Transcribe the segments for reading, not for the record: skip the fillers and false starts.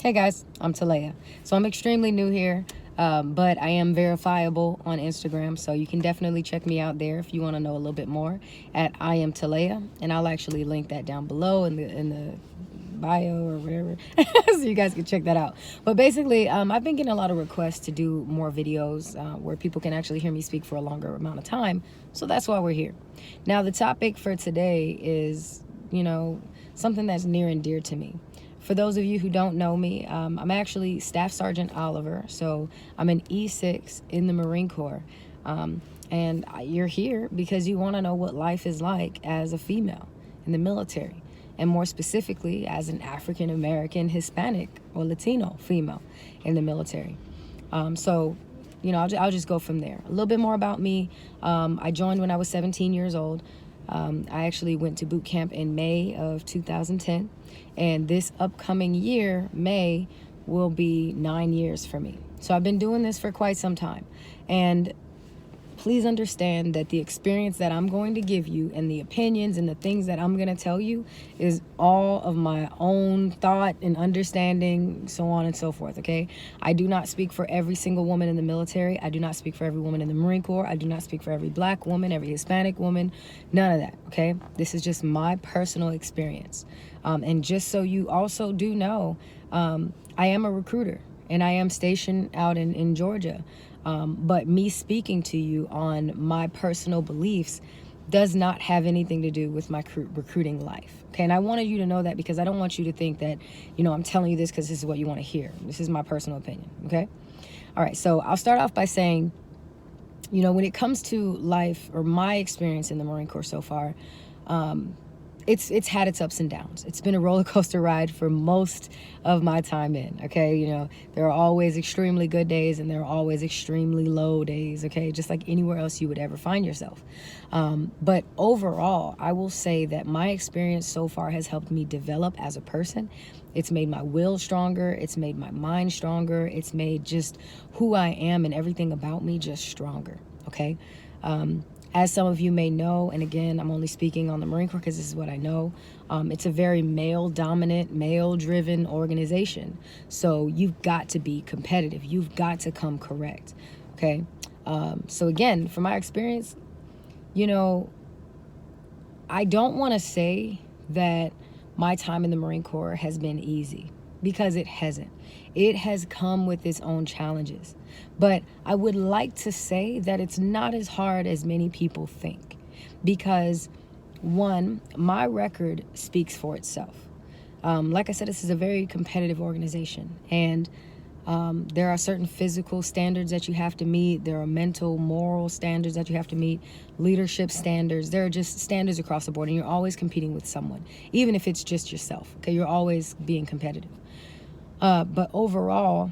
Hey guys, I'm Talea. So I'm extremely new here, but I am verifiable on Instagram. So you can definitely check me out there if you want to know a little bit more at I am Talea, and I'll actually link that down below in the bio or whatever, so you guys can check that out. But basically, I've been getting a lot of requests to do more videos where people can actually hear me speak for a longer amount of time. So that's why we're here. Now the topic for today is, something that's near and dear to me. For those of you who don't know me, I'm actually Staff Sergeant Oliver. So I'm an E6 in the Marine Corps. And you're here because you want to know what life is like as a female in the military. And more specifically, as an African American, Hispanic, or Latino female in the military. So, I'll just go from there. A little bit more about me. I joined when I was 17 years old. I actually went to boot camp in May of 2010, and this upcoming year, May, will be 9 years for me. So I've been doing this for quite some time, and please understand that the experience that I'm going to give you and the opinions and the things that I'm going to tell you is all of my own thought and understanding, so on and so forth, okay? I do not speak for every single woman in the military. I do not speak for every woman in the Marine Corps. I do not speak for every black woman, every Hispanic woman, none of that, okay? This is just my personal experience. And just so you also do know, I am a recruiter, and I am stationed out in Georgia. But me speaking to you on my personal beliefs does not have anything to do with my recruiting life. Okay, and I wanted you to know that because I don't want you to think that, I'm telling you this because this is what you want to hear. This is my personal opinion, okay? All right, so I'll start off by saying, when it comes to life or my experience in the Marine Corps so far, it's had its ups and downs. It's been a roller coaster ride for most of my time in, okay? There are always extremely good days and there are always extremely low days, okay? Just like anywhere else you would ever find yourself. But overall, I will say that my experience so far has helped me develop as a person. It's made my will stronger. It's made my mind stronger. It's made just who I am and everything about me just stronger, okay? As some of you may know, and again, I'm only speaking on the Marine Corps because this is what I know, it's a very male-dominant, male-driven organization. So you've got to be competitive. You've got to come correct, okay? So again, from my experience, I don't want to say that my time in the Marine Corps has been easy, because it hasn't. It has come with its own challenges. But I would like to say that it's not as hard as many people think. Because, one, my record speaks for itself. Like I said, this is a very competitive organization. And there are certain physical standards that you have to meet. There are mental, moral standards that you have to meet. Leadership standards. There are just standards across the board. And you're always competing with someone. Even if it's just yourself. Okay, you're always being competitive. But overall,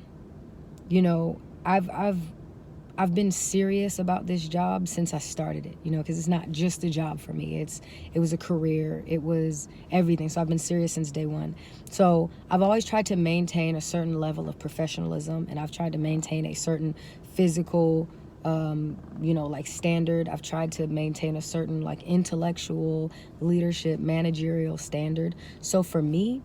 I've been serious about this job since I started it, because it's not just a job for me. It was a career. It was everything. So I've been serious since day one. So I've always tried to maintain a certain level of professionalism, and I've tried to maintain a certain physical, standard. I've tried to maintain a certain intellectual, leadership, managerial standard. So for me,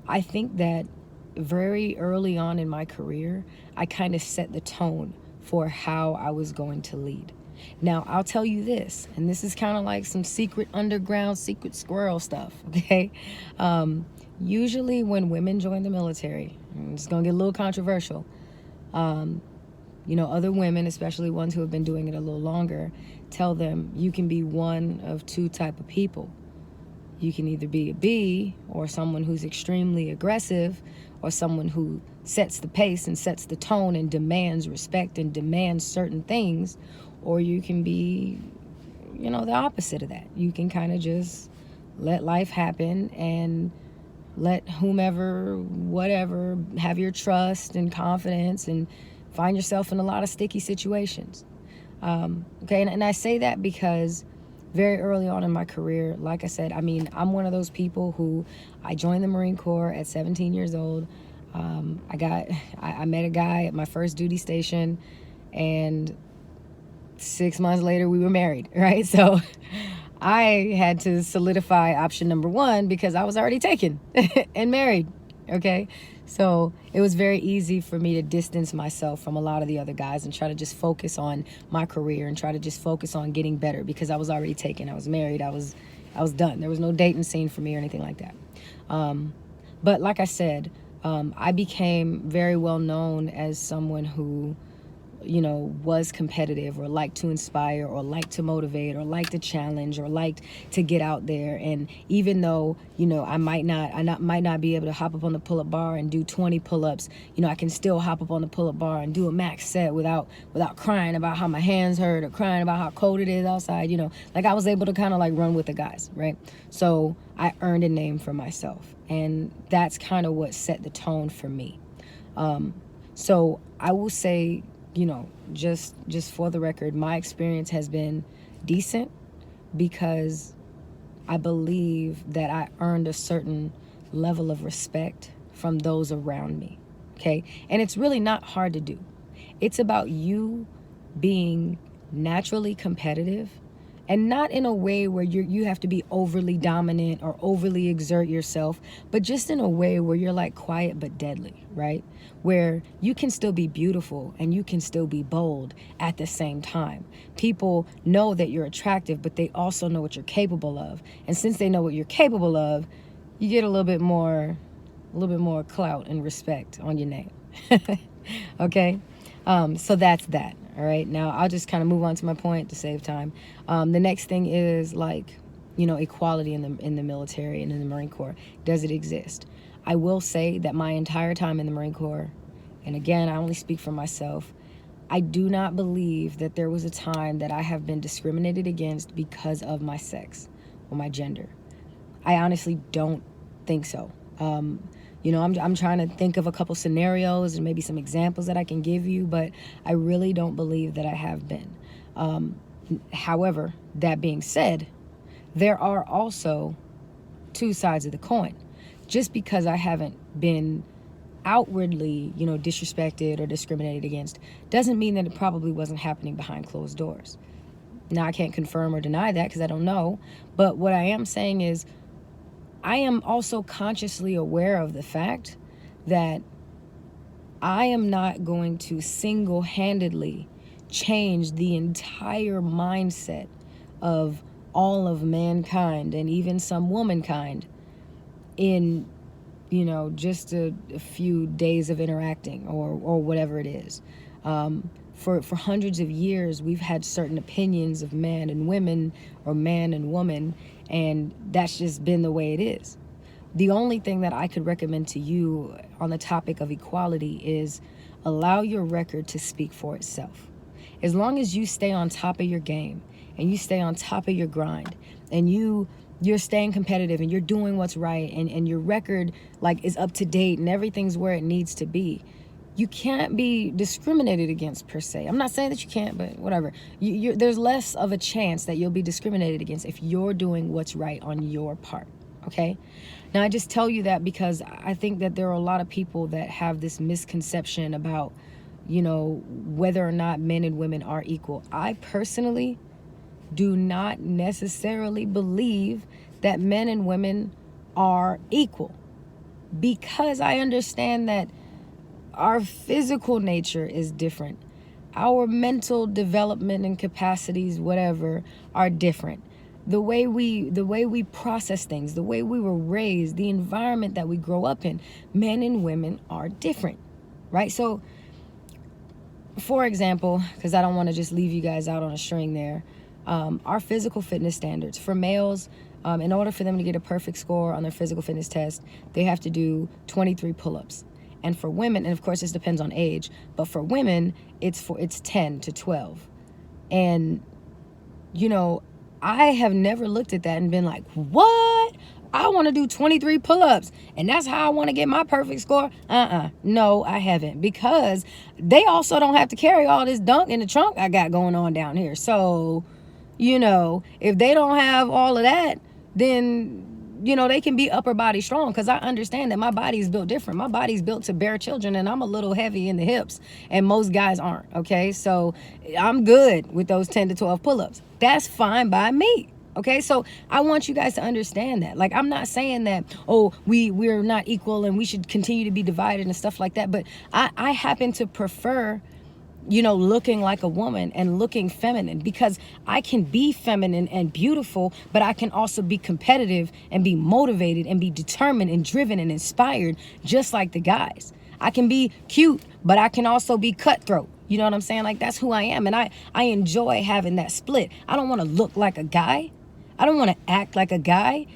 I think that very early on in my career, I kind of set the tone for how I was going to lead. Now, I'll tell you this, and this is kind of like some secret underground, secret squirrel stuff, okay? Usually when women join the military, and it's going to get a little controversial, other women, especially ones who have been doing it a little longer, tell them you can be one of two type of people. You can either be a B, or someone who's extremely aggressive, or someone who sets the pace and sets the tone and demands respect and demands certain things, or you can be, the opposite of that. You can kind of just let life happen and let whomever, whatever, have your trust and confidence and find yourself in a lot of sticky situations. Okay, and I say that because very early on in my career, like I said, I'm one of those people who I joined the Marine Corps at 17 years old. I met a guy at my first duty station, and 6 months later we were married, right? So I had to solidify option number one because I was already taken and married, okay? So it was very easy for me to distance myself from a lot of the other guys and try to just focus on my career and try to just focus on getting better, because I was already taken. I was married. I was done. There was no dating scene for me or anything like that. But like I said, I became very well known as someone who, was competitive, or liked to inspire, or liked to motivate, or liked to challenge, or liked to get out there. And even though, I might not be able to hop up on the pull-up bar and do 20 pull-ups, I can still hop up on the pull-up bar and do a max set without crying about how my hands hurt or crying about how cold it is outside. Like I was able to kind of like run with the guys, right? So I earned a name for myself, and that's kind of what set the tone for me. So I will say, just for the record, my experience has been decent, because I believe that I earned a certain level of respect from those around me. Okay? And it's really not hard to do. It's about you being naturally competitive, and not in a way where you have to be overly dominant or overly exert yourself, but just in a way where you're like quiet but deadly, right? Where you can still be beautiful and you can still be bold at the same time. People know that you're attractive, but they also know what you're capable of. And since they know what you're capable of, you get a little bit more clout and respect on your name. Okay? So that's that. All right. Now I'll just kind of move on to my point to save time. The next thing is equality in the military and in the Marine Corps. Does it exist? I will say that my entire time in the Marine Corps, and again, I only speak for myself, I do not believe that there was a time that I have been discriminated against because of my sex or my gender. I honestly don't think so. I'm trying to think of a couple scenarios and maybe some examples that I can give you, but I really don't believe that I have been. However, that being said, there are also two sides of the coin. Just because I haven't been outwardly, disrespected or discriminated against, doesn't mean that it probably wasn't happening behind closed doors. Now, I can't confirm or deny that because I don't know, but what I am saying is, I am also consciously aware of the fact that I am not going to single-handedly change the entire mindset of all of mankind and even some womankind in, just a few days of interacting or whatever it is. For hundreds of years, we've had certain opinions of man and women, or man and woman, and that's just been the way it is. The only thing that I could recommend to you on the topic of equality is allow your record to speak for itself. As long as you stay on top of your game and you stay on top of your grind and you're staying competitive and you're doing what's right and your record is up to date and everything's where it needs to be, you can't be discriminated against per se. I'm not saying that you can't, but whatever. There's less of a chance that you'll be discriminated against if you're doing what's right on your part, okay? Now, I just tell you that because I think that there are a lot of people that have this misconception about, whether or not men and women are equal. I personally do not necessarily believe that men and women are equal, because I understand that our physical nature is different. Our mental development and capacities, whatever, are different. The way we process things, the way we were raised, the environment that we grow up in, men and women are different, right? So, for example, because I don't want to just leave you guys out on a string there, our physical fitness standards for males, in order for them to get a perfect score on their physical fitness test, they have to do 23 pull-ups. And for women, and of course this depends on age, but for women, it's 10 to 12. And, I have never looked at that and been like, what? I want to do 23 pull-ups, and that's how I want to get my perfect score? No, I haven't, because they also don't have to carry all this dunk in the trunk I got going on down here. So, if they don't have all of that, then they can be upper body strong, because I understand that my body is built different. My body's built to bear children, and I'm a little heavy in the hips, and most guys aren't, okay? So I'm good with those 10 to 12 pull-ups. That's fine by me, Okay, so I want you guys to understand that. Like, I'm not saying that, oh, we're not equal and we should continue to be divided and stuff like that. But I happen to prefer, looking like a woman and looking feminine, because I can be feminine and beautiful, but I can also be competitive and be motivated and be determined and driven and inspired, just like the guys. I can be cute, but I can also be cutthroat. You know what I'm saying? Like, that's who I am. And I enjoy having that split. I don't want to look like a guy. I don't want to act like a guy.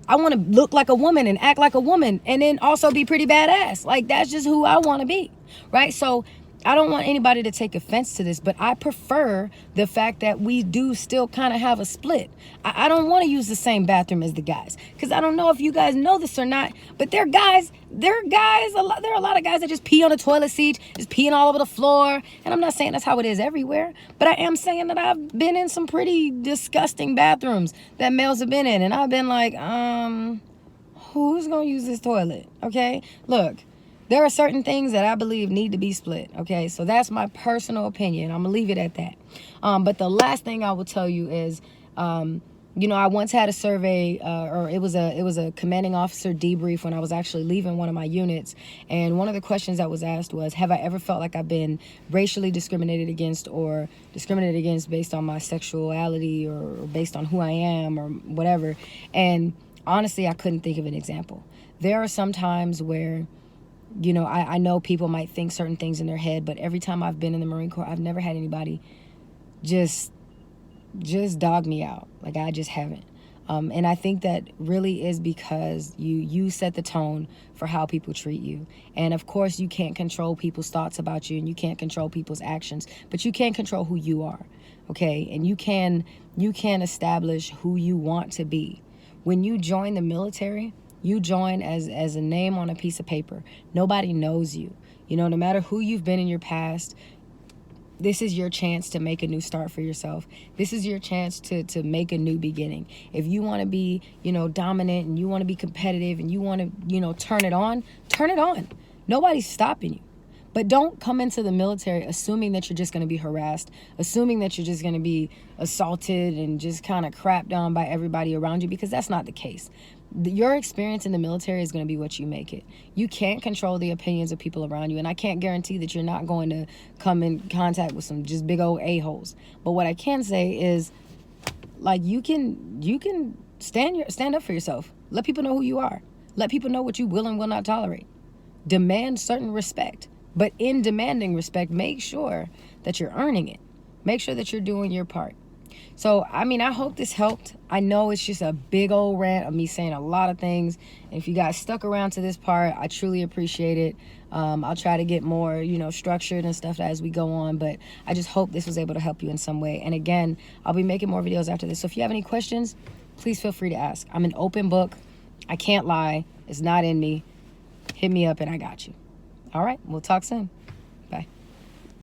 I want to look like a woman and act like a woman, and then also be pretty badass. Like, that's just who I want to be, right? So I don't want anybody to take offense to this, but I prefer the fact that we do still kind of have a split. I don't want to use the same bathroom as the guys, because I don't know if you guys know this or not, but there are a lot of guys that just pee on the toilet seat, just peeing all over the floor. And I'm not saying that's how it is everywhere, but I am saying that I've been in some pretty disgusting bathrooms that males have been in, and I've been like, who's gonna use this toilet? Okay, look, there are certain things that I believe need to be split. Okay, so that's my personal opinion. I'm gonna leave it at that. But the last thing I will tell you is, I once had a survey, or it was a commanding officer debrief when I was actually leaving one of my units, and one of the questions that was asked was, have I ever felt like I've been racially discriminated against, or discriminated against based on my sexuality, or based on who I am, or whatever? And honestly, I couldn't think of an example. There are some times where, I know people might think certain things in their head, but every time I've been in the Marine Corps, I've never had anybody just dog me out. Like, I just haven't. And I think that really is because you set the tone for how people treat you. And of course, you can't control people's thoughts about you, and you can't control people's actions, but you can control who you are. Okay? And you can establish who you want to be. When you join the military, you join as a name on a piece of paper. Nobody knows you. No matter who you've been in your past, this is your chance to make a new start for yourself. This is your chance to make a new beginning. If you want to be, dominant, and you want to be competitive, and you want to, turn it on, turn it on. Nobody's stopping you. But don't come into the military assuming that you're just going to be harassed, assuming that you're just going to be assaulted and just kind of crapped on by everybody around you, because that's not the case. Your experience in the military is going to be what you make it. You can't control the opinions of people around you, and I can't guarantee that you're not going to come in contact with some just big old a-holes. But what I can say is, like, you can stand up for yourself. Let people know who you are. Let people know what you will and will not tolerate. Demand certain respect. But in demanding respect, make sure that you're earning it. Make sure that you're doing your part. So, I hope this helped. I know it's just a big old rant of me saying a lot of things. And if you guys stuck around to this part, I truly appreciate it. I'll try to get more, structured and stuff as we go on. But I just hope this was able to help you in some way. And again, I'll be making more videos after this. So if you have any questions, please feel free to ask. I'm an open book. I can't lie. It's not in me. Hit me up and I got you. All right, we'll talk soon.